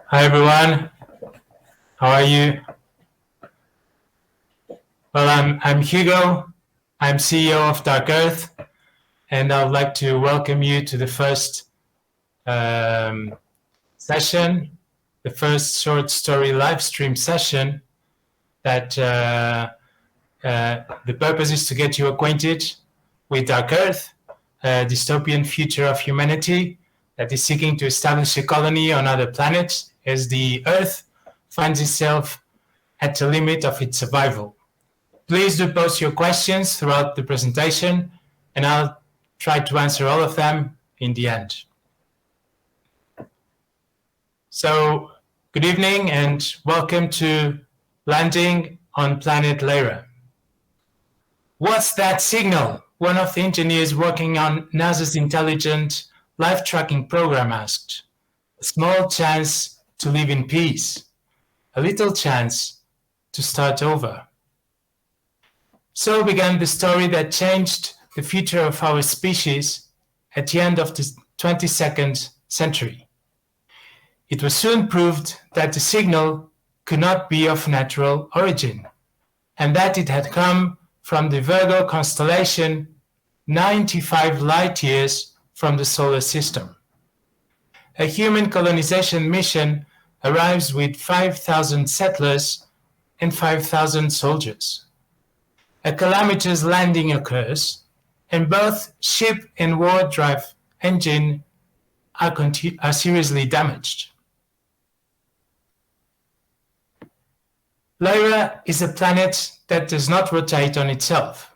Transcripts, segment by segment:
Hi everyone, how are you? Well, I'm Hugo. I'm CEO of Dark Earth, and I would like to welcome you to the first session, the first short story live stream session. That the purpose is to get you acquainted with Dark Earth, a dystopian future of humanity that is seeking to establish a colony on other planets as the Earth finds itself at the limit of its survival. Please do post your questions throughout the presentation, and I'll try to answer all of them in the end. So, good evening and welcome to landing on Planet Leira. What's that signal? One of the engineers working on NASA's Intelligent Life Tracking Program asked. A small chance to live in peace, a little chance to start over. So began the story that changed the future of our species at the end of the 22nd century. It was soon proved that the signal could not be of natural origin, and that it had come from the Virgo constellation 95 light years from the solar system. A human colonization mission arrives with 5,000 settlers and 5,000 soldiers. A calamitous landing occurs, and both ship and warp drive engine are seriously damaged. Lyra is a planet that does not rotate on itself,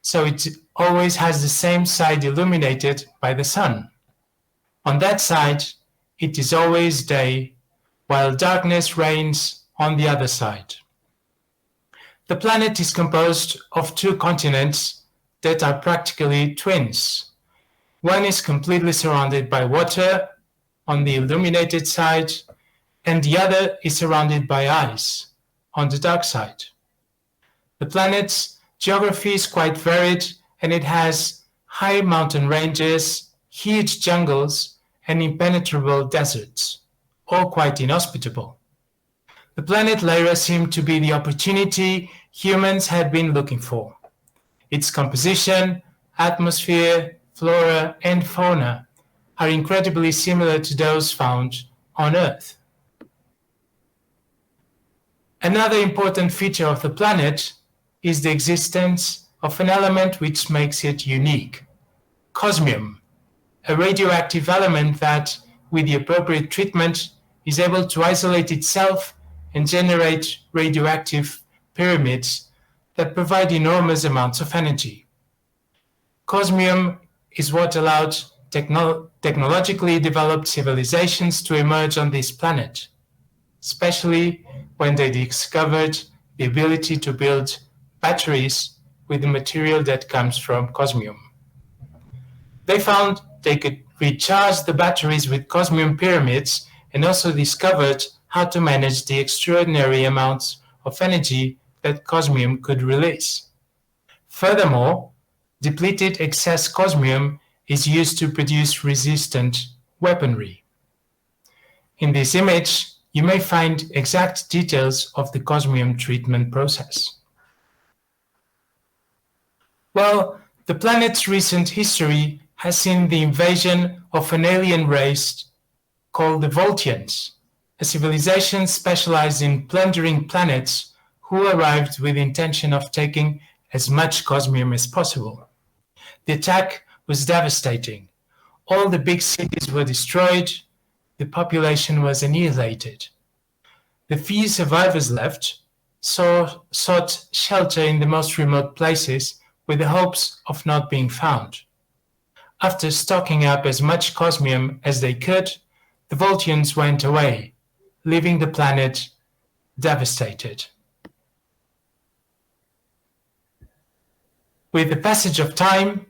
so it always has the same side illuminated by the sun. On that side, it is always day, while darkness reigns on the other side. The planet is composed of two continents that are practically twins. One is completely surrounded by water on the illuminated side, and the other is surrounded by ice on the dark side. The planet's geography is quite varied, and it has high mountain ranges, huge jungles, and impenetrable deserts, all quite inhospitable. The planet Lyra seemed to be the opportunity humans had been looking for. Its composition, atmosphere, flora, and fauna are incredibly similar to those found on Earth. Another important feature of the planet is the existence of an element which makes it unique: Cosmium, a radioactive element that, with the appropriate treatment, is able to isolate itself and generate radioactive pyramids that provide enormous amounts of energy. Cosmium is what allowed technologically developed civilizations to emerge on this planet, especially when they discovered the ability to build batteries with the material that comes from Cosmium. They found they could recharge the batteries with Cosmium pyramids and also discovered how to manage the extraordinary amounts of energy that Cosmium could release. Furthermore, depleted excess Cosmium is used to produce resistant weaponry. In this image, you may find exact details of the Cosmium treatment process. Well, the planet's recent history has seen the invasion of an alien race called the Valthians, a civilization specialized in plundering planets who arrived with the intention of taking as much Cosmium as possible. The attack was devastating. All the big cities were destroyed. The population was annihilated. The few survivors left sought shelter in the most remote places with the hopes of not being found. After stocking up as much Cosmium as they could, the Valthians went away, leaving the planet devastated. With the passage of time,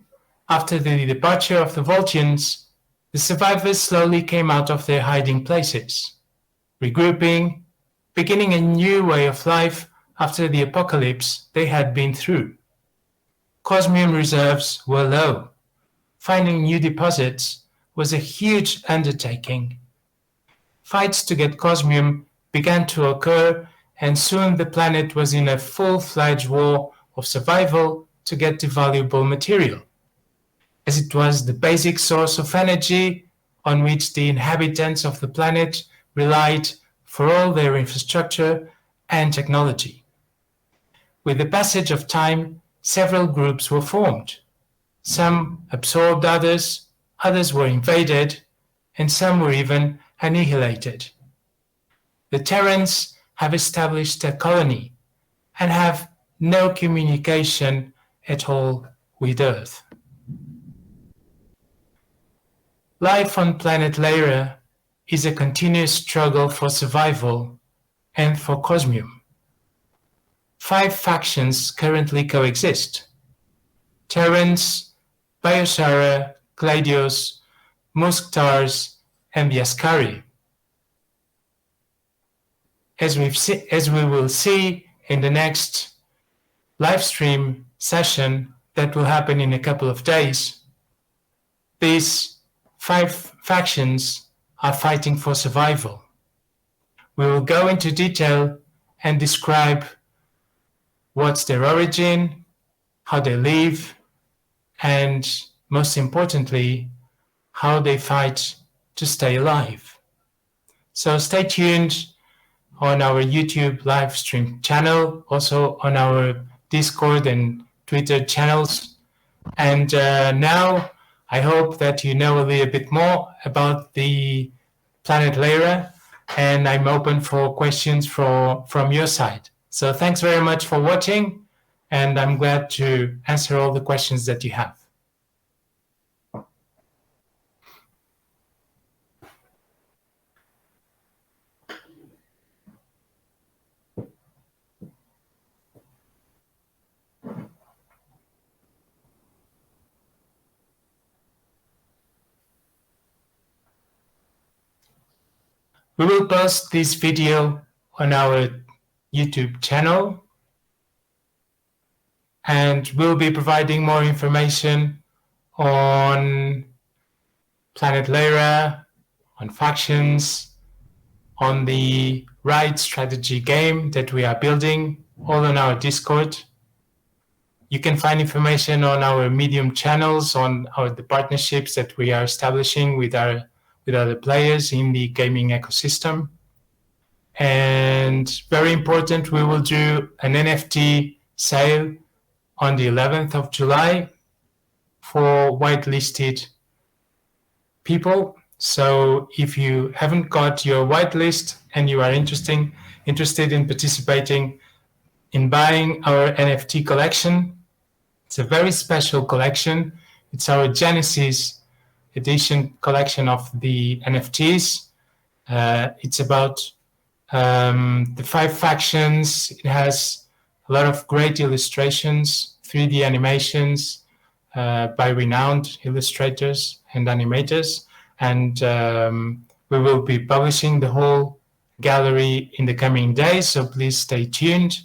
after the departure of the Valthians, the survivors slowly came out of their hiding places, regrouping, beginning a new way of life after the apocalypse they had been through. Cosmium reserves were low. Finding new deposits was a huge undertaking. fights to get Cosmium began to occur, and soon the planet was in a full-fledged war of survival to get the valuable material, as it was the basic source of energy on which the inhabitants of the planet relied for all their infrastructure and technology. With the passage of time, several groups were formed. Some absorbed others, others were invaded, and some were even annihilated. The Terrans have established a colony and have no communication at all with Earth. Life on Planet Leira is a continuous struggle for survival and for Cosmium. 5 factions currently coexist: Terrans, Biosara, Gladios, Musktars, and the Ascari. As we will see in the next live stream session that will happen in a couple of days, these 5 factions are fighting for survival. We will go into detail and describe what's their origin, how they live, and most importantly, how they fight to stay alive. So stay tuned on our YouTube live stream channel, also on our Discord and Twitter channels. And now I hope that you know a little bit more about the Planet Leira, and I'm open for questions from your side. So thanks very much for watching, and I'm glad to answer all the questions that you have. We will post this video on our YouTube channel, and we'll be providing more information on Planet Leira, on factions, on the Ride strategy game that we are building, all on our Discord. You can find information on our Medium channels, on the partnerships that we are establishing with other players in the gaming ecosystem. And very important, we will do an NFT sale on the 11th of July for whitelisted people. So if you haven't got your whitelist and you are interested in participating in buying our NFT collection, it's a very special collection. It's our Genesis edition collection of the NFTs. It's about the 5 factions. It has a lot of great illustrations, 3D animations by renowned illustrators and animators. And we will be publishing the whole gallery in the coming days, so please stay tuned.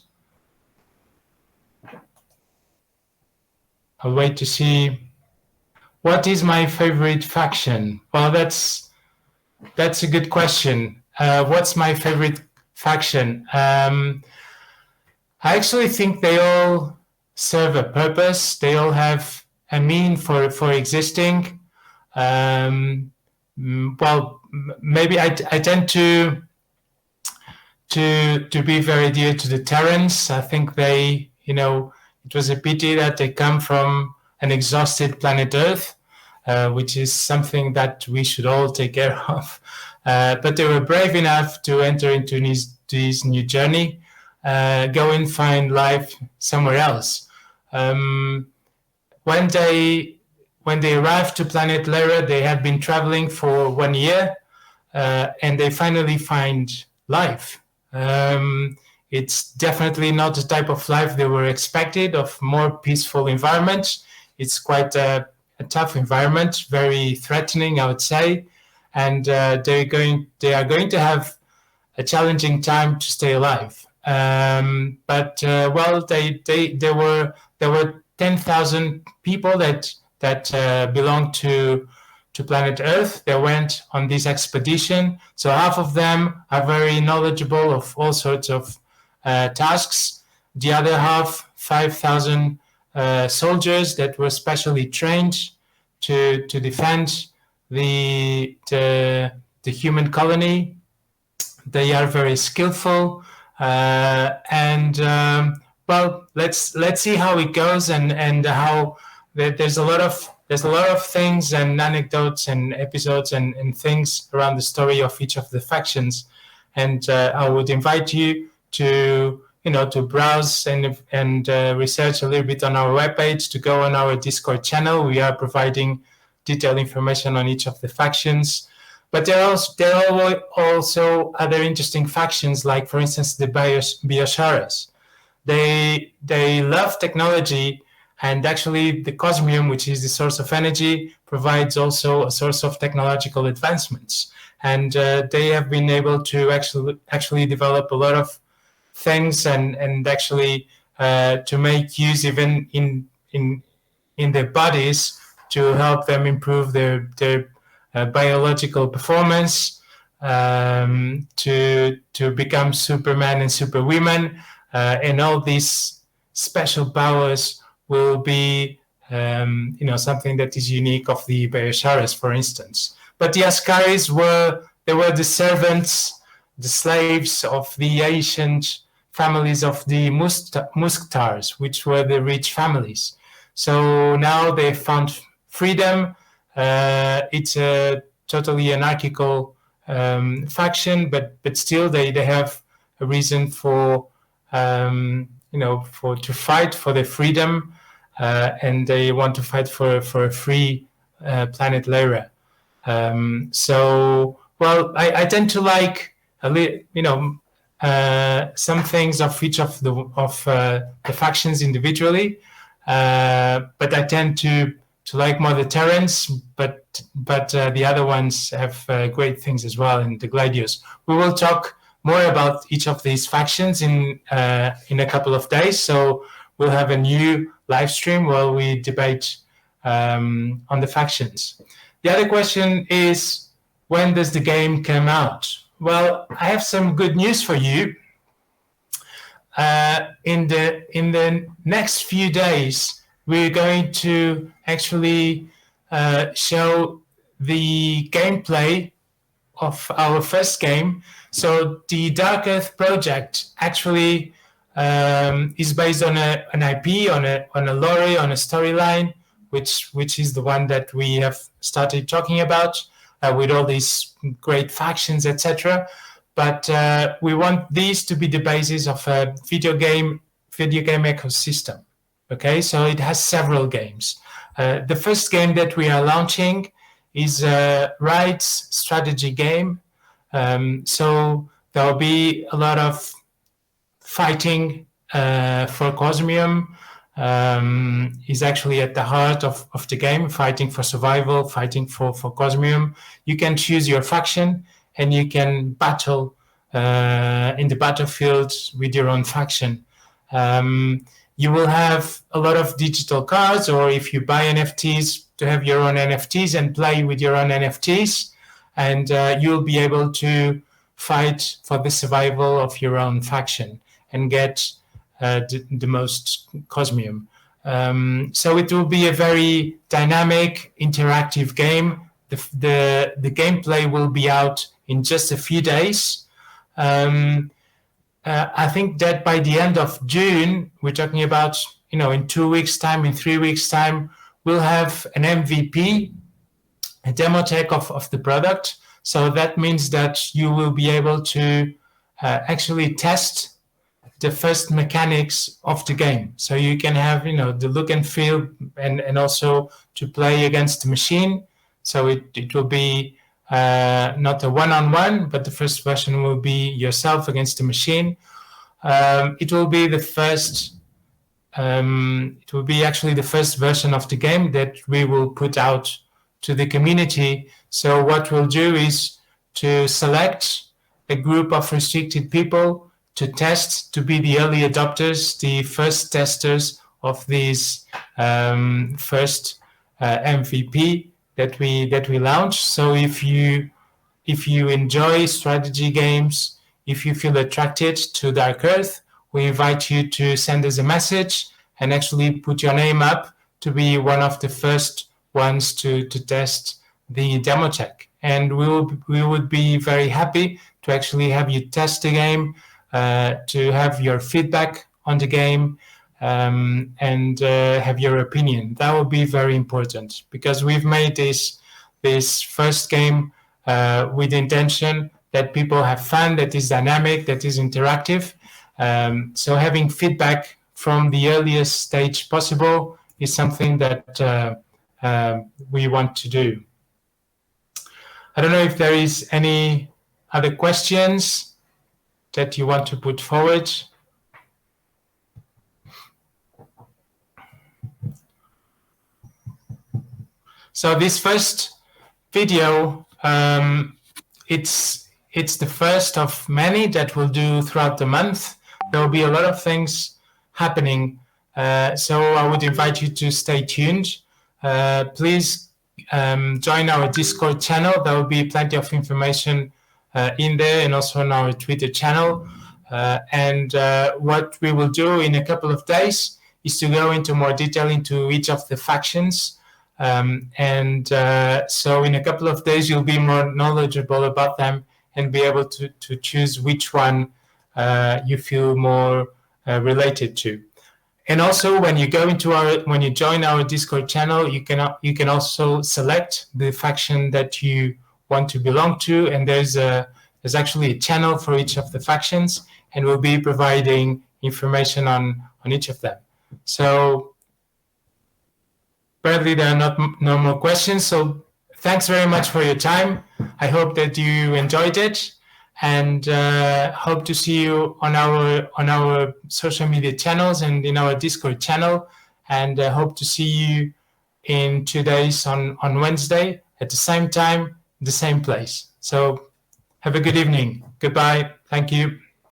I'll wait to see. What is my favorite faction? Well, that's a good question. What's my favorite faction? I actually think they all serve a purpose. They all have a mean for existing. Well, maybe I tend to be very dear to the Terrans. I think they, it was a pity that they come from an exhausted planet Earth, which is something that we should all take care of. But they were brave enough to enter into this new journey, go and find life somewhere else. When they arrived to Planet Leira, they had been traveling for 1 year, and they finally find life. It's definitely not the type of life they were expected, of more peaceful environments. It's quite a tough environment, very threatening, I would say, and they are going to have a challenging time to stay alive. But there were 10,000 people that belonged to to planet Earth. They went on this expedition. So half of them are very knowledgeable of all sorts of tasks. The other half, 5,000 soldiers that were specially trained to defend the human colony. They are very skillful, well, let's see how it goes, and how there's a lot of things and anecdotes and episodes and things around the story of each of the factions, and I would invite you to browse and research a little bit on our webpage, to go on our Discord channel. We are providing detailed information on each of the factions. But there are also other interesting factions, like, for instance, the Biosharas. They love technology, and actually the Cosmium, which is the source of energy, provides also a source of technological advancements. And they have been able to actually develop a lot of things and actually to make use even in their bodies to help them improve their biological performance, to become Superman and Superwomen, and all these special powers will be something that is unique of the Biosharas, for instance. But the Askaris were the servants, the slaves of the ancient families of the Musktars, which were the rich families. So now they found freedom. It's a totally anarchical faction, but still they have a reason to fight for their freedom, and they want to fight for a free planet Leira. I tend to like some things of each of the factions individually, but I tend to like more the Terrans, but the other ones have great things as well in the Gladius. We will talk more about each of these factions in a couple of days, so we'll have a new live stream while we debate on the factions. The other question is, when does the game come out? Well, I have some good news for you. In the next few days, we're going to actually show the gameplay of our first game. So the Dark Earth project actually is based on an IP, on a lore, on a storyline, which is the one that we have started talking about with all these great factions, etc. But we want these to be the basis of a video game ecosystem. Okay, so it has several games. The first game that we are launching is a rights strategy game. So there will be a lot of fighting for Cosmium. Is actually at the heart of the game, fighting for survival, fighting for Cosmium. You can choose your faction and you can battle in the battlefield with your own faction. You will have a lot of digital cards, or if you buy NFTs, to have your own NFTs and play with your own NFTs, and you'll be able to fight for the survival of your own faction and get the most Cosmium. So it will be a very dynamic, interactive game. The gameplay will be out in just a few days. I think that by the end of June, we're talking about, in 2 weeks' time, in 3 weeks' time, we'll have an MVP, a demo tech of the product. So that means that you will be able to actually test the first mechanics of the game. So you can have, the look and feel, and also to play against the machine. So it will be not a one-on-one, but the first version will be yourself against the machine. It will be the first. It will be actually the first version of the game that we will put out to the community. So what we'll do is to select a group of restricted people to test, to be the early adopters, the first testers of these first MVP that we launch. So if you enjoy strategy games, if you feel attracted to Dark Earth, we invite you to send us a message and actually put your name up to be one of the first ones to test the demo check. And we would be very happy to actually have you test the game, to have your feedback on the game, and have your opinion. That would be very important, because we've made this first game with intention that people have fun, that is dynamic, that is interactive. So having feedback from the earliest stage possible is something that we want to do. I don't know if there is any other questions that you want to put forward. So this first video, it's the first of many that we'll do throughout the month. There will be a lot of things happening, so I would invite you to stay tuned. Please join our Discord channel. There will be plenty of information in there, and also on our Twitter channel. And what we will do in a couple of days is to go into more detail into each of the factions. So in a couple of days, you'll be more knowledgeable about them and be able to choose which one you feel more related to. And also, when you join our Discord channel, you can also select the faction that you want to belong to, and there's actually a channel for each of the factions, and we'll be providing information on each of them. So apparently there are no more questions. So thanks very much for your time. I hope that you enjoyed it, and hope to see you on our social media channels and in our Discord channel. And hope to see you in 2 days on Wednesday at the same time, the same place. So have a good evening. Goodbye. Thank you.